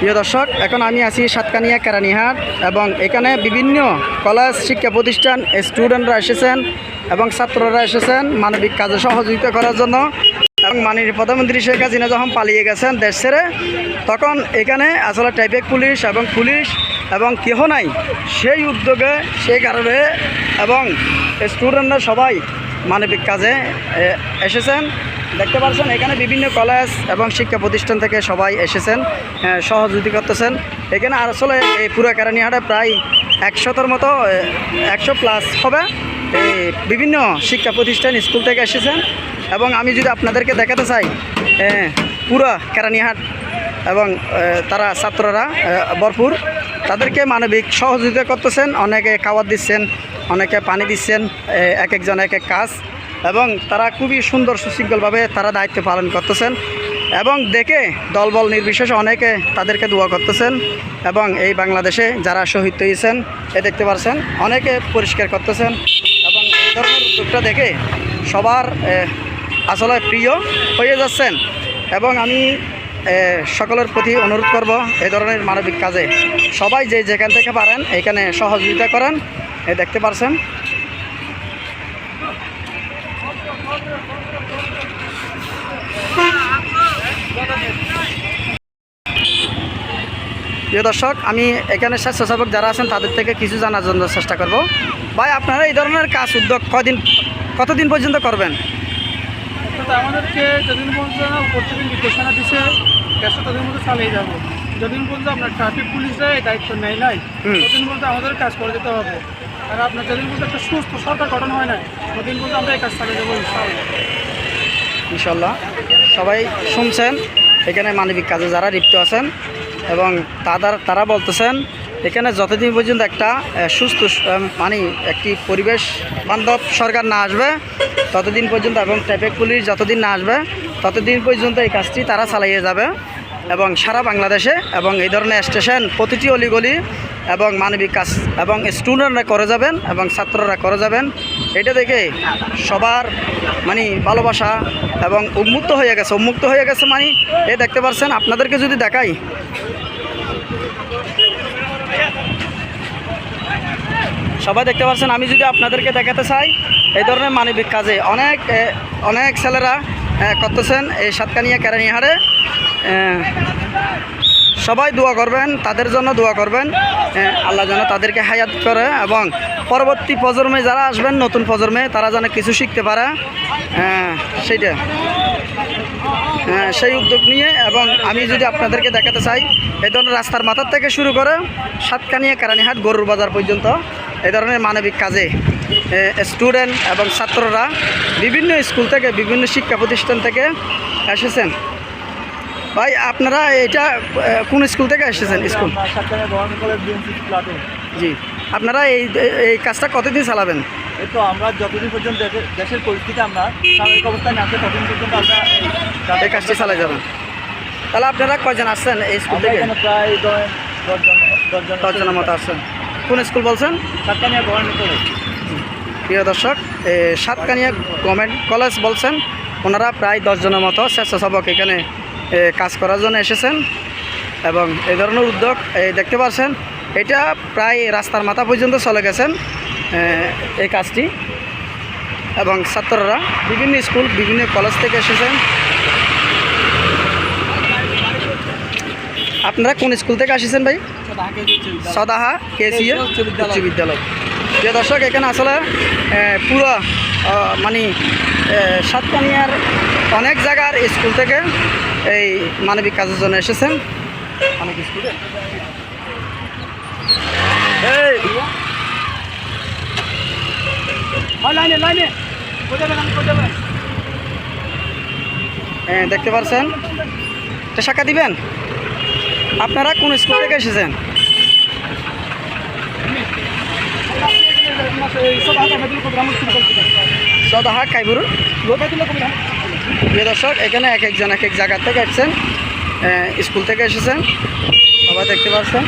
প্রিয় দর্শক, এখন আমি আছি সাতকানিয়া কেরানীহাট এবং এখানে বিভিন্ন কলেজ শিক্ষা প্রতিষ্ঠান স্টুডেন্টরা এসেছেন এবং ছাত্ররা এসেছেন মানবিক কাজে সহযোগিতা করার জন্য। এবং মাননীয় প্রধানমন্ত্রী শেখ হাসিনা যখন পালিয়ে গেছেন দেশ ছেড়ে, তখন এখানে আসলে ট্রাফিক পুলিশ এবং কেহ নাই, সেই উদ্যোগে সেই কারণে এবং স্টুডেন্টরা সবাই মানবিক কাজে এসেছেন। দেখতে পাচ্ছেন এখানে বিভিন্ন কলেজ এবং শিক্ষা প্রতিষ্ঠান থেকে সবাই এসেছেন, সহযোগিতা করতেছেন। এখানে আসলে এই পুরো কেরানীহাটে প্রায় 100-র মতো 100+ হবে এই বিভিন্ন শিক্ষা প্রতিষ্ঠান স্কুল থেকে এসেছেন। এবং আমি যদি আপনাদেরকে দেখাতে চাই পুরো কেরানীহাট এবং তারা ছাত্ররা ভরপুর, তাদেরকে মানবিক সহযোগিতা করতেছেন। অনেকে খাবার দিচ্ছেন, অনেকে পানি দিচ্ছেন, এক একজন এক এক কাজ, এবং তারা খুবই সুন্দর সুশৃঙ্খলভাবে তারা দায়িত্ব পালন করতেছেন। এবং দেখে দলবল নির্বিশেষে অনেকে তাদেরকে দোয়া করতেছেন। এবং এই বাংলাদেশে যারা শহীদ হয়েছেন দেখতে পাচ্ছেন অনেকে পরিষ্কার করতেছেন। এবং এই ধরনের উদ্যোগটা দেখে সবার আসলে প্রিয় হয়ে যাচ্ছেন। এবং আমি সকলের প্রতি অনুরোধ করব এই ধরনের মানবিক কাজে সবাই যেখান থেকে পারেন এখানে সহযোগিতা করেন। দেখতে পাচ্ছেন প্রিয় দর্শক, আমি এখানে স্বেচ্ছাসেবক যারা আছেন তাদের থেকে কিছু জানার জন্য চেষ্টা করব। ভাই, আপনারা এই ধরনের কাজ উদ্যোগ কতদিন পর্যন্ত করবেন? আমাদেরকে যতদিন পর্যন্ত প্রত্যেকদিন নির্দেশনা দিচ্ছে ততদিন মধ্যে চালিয়ে যাবো। যতদিন পর্যন্ত আপনার ট্রাফিক পুলিশরা এই দায়িত্ব নেয় নাই ততদিন পর্যন্ত আমাদের কাজ করে যেতে হবে। আর আপনার যতদিন পর্যন্ত একটা সুস্থ সরকার গঠন হয় না ততদিন পর্যন্ত আমরা এই কাজ চালিয়ে যাবো ইনশাল্লাহ। সবাই শুনছেন এখানে মানবিক কাজে যারা লিপ্ত আছেন এবং তারা বলতেছেন এখানে যতদিন পর্যন্ত একটা সুস্থ একটি পরিবেশ বান্ধব সরকার না আসবে ততদিন পর্যন্ত, এবং ট্রাফিক পুলিশ যতদিন না আসবে ততদিন পর্যন্ত এই কাজটি তারা চালিয়ে যাবে। এবং সারা বাংলাদেশে এবং এই ধরনের স্টেশন প্রতিটি অলিগলি এবং মানবিক কাজ এবং স্টুডেন্টরা করে যাবেন এবং ছাত্ররা করে যাবেন। এটা দেখে সবার ভালোবাসা এবং উন্মুক্ত হয়ে গেছে এই দেখতে পাচ্ছেন। আপনাদেরকে যদি দেখাই, সবাই দেখতে পাচ্ছেন। আমি যদি আপনাদেরকে দেখাতে চাই এই ধরনের মানবিক কাজে অনেক ছেলেরা করতেছেন এই সাতকানিয়া কেরানীহাটে। সবাই দোয়া করবেন, তাদের জন্য দোয়া করবেন, আল্লাহ যেন তাদেরকে হায়াত করে এবং পরবর্তী প্রজন্মে যারা আসবেন, নতুন প্রজন্মে তারা যেন কিছু শিখতে পারে, সেই উদ্যোগ নিয়ে। এবং আমি যদি আপনাদেরকে দেখাতে চাই এই ধরনের রাস্তার মাথার থেকে শুরু করে সাতকানিয়া কেরানীহাট গরুর বাজার পর্যন্ত এই ধরনের মানবিক কাজে স্টুডেন্ট এবং ছাত্ররা বিভিন্ন স্কুল থেকে বিভিন্ন শিক্ষা প্রতিষ্ঠান থেকে এসেছেন। ভাই, আপনারা এটা কোন স্কুল থেকে এসেছেন? স্কুল জি। আপনারা এই কাজটা কতদিন চালাবেন? এই তো আমরা যতদিন পর্যন্ত দেশের পরিস্থিতি আমরা স্বাভাবিক অবস্থায় না আসে ততদিন পর্যন্ত আমরা এই কাজটি চালাই যাবেন। তাহলে আপনারা কয়জন আসছেন এই স্কুল থেকে? প্রায় 10জনের মতো আসছেন। কোন স্কুল বলছেন? Satkania government college. প্রিয় দর্শক, সাতকানিয়া গভর্নমেন্ট কলেজ বলছেন। ওনারা প্রায় 10জনের মতো স্বেচ্ছাসেবক এখানে কাজ করার জন্য এসেছেন। এবং এই ধরনের উদ্যোগ দেখতে পাচ্ছেন এটা প্রায় রাস্তার মাথা পর্যন্ত চলে গেছেন এই কাজটি। এবং ছাত্ররা বিভিন্ন স্কুল বিভিন্ন কলেজ থেকে এসেছেন। আপনারা কোন স্কুল থেকে এসেছেন ভাই? সদাহা কেসিএ উচ্চ বিদ্যালয়। প্রিয় দর্শক, এখানে আসলে পুরো সাতকানিয়ার অনেক জায়গার স্কুল থেকে এই মানবিক কাজের জন্য এসেছেন। অনেক স্কুলে দেখতে পাচ্ছেন। টাকা দিবেন। আপনারা কোন স্কুল থেকে এসেছেন? সদাহা কাইবুর। প্রিয় দর্শক, এখানে এক একজন এক এক জায়গা থেকে এসেছেন, স্কুল থেকে এসেছেন, সবাই দেখতে পাচ্ছেন।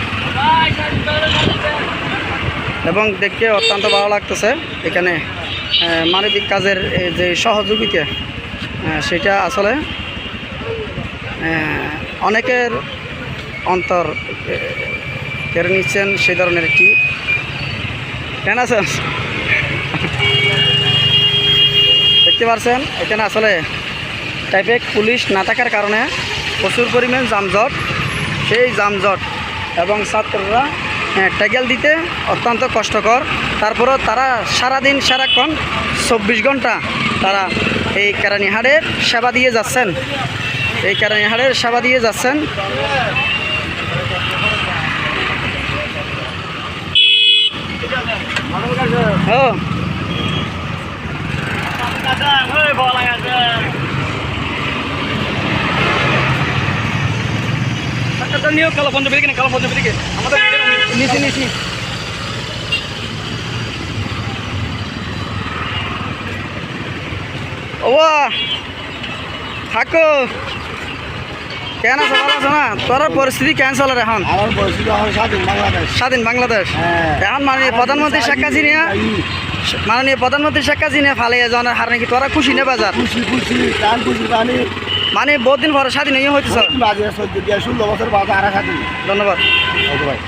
এবং দেখতে অত্যন্ত ভালো লাগতেছে এখানে মানবিক কাজের যে সহযোগিতা সেটা আসলে অনেকের অন্তর কেড়ে নিচ্ছেন সেই ধরনের একটি কেন আছেন দেখতে পাচ্ছেন এখানে আসলে ট্রাফিক পুলিশ না থাকার কারণে প্রচুর পরিমাণ যানজট সেই যানজট এবং ছাত্ররা ট্যাগেল দিতে অত্যন্ত কষ্টকর তারপরেও তারা সারাদিন সারাক্ষণ 24 ঘন্টা তারা এই কেরানীহাটের সেবা দিয়ে যাচ্ছেন ও কালো পঞ্জাবি দিকে আমাদের নিচে ও থাকো কেন আছো ভালো আছো না তোর পরিস্থিতি কেন চলে এখন আমার পরিস্থিতি এখন স্বাধীন বাংলাদেশ এখন মাননীয় প্রধানমন্ত্রী শেখ হাসিনা ফালিয়ে যাওয়ার হার নাকি তোরা খুশি নে বাজার মানে বহুত দিন পরে স্বাধীন হয়ে হইতেছ 16 বছর বাদ আর স্বাধীন ধন্যবাদ ভাই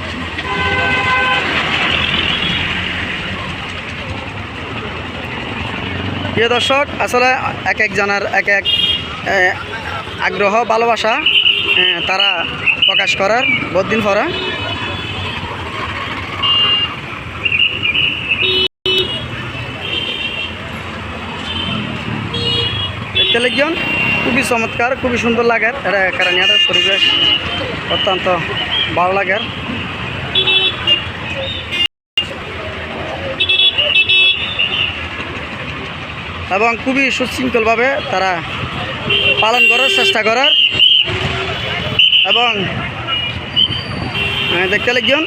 প্রিয় দর্শক আসলে এক একজনের এক এক আগ্রহ ভালোবাসা তারা প্রকাশ করার বহুত দিন পরে দেখতে লাগছেন খুবই চমৎকার খুবই সুন্দর লাগে এটা কেরানীহাটের পরিবেশ অত্যন্ত ভালো লাগে এবং খুবই সুশৃঙ্খলভাবে তারা পালন করার চেষ্টা করার এবং দেখতে লাগছেন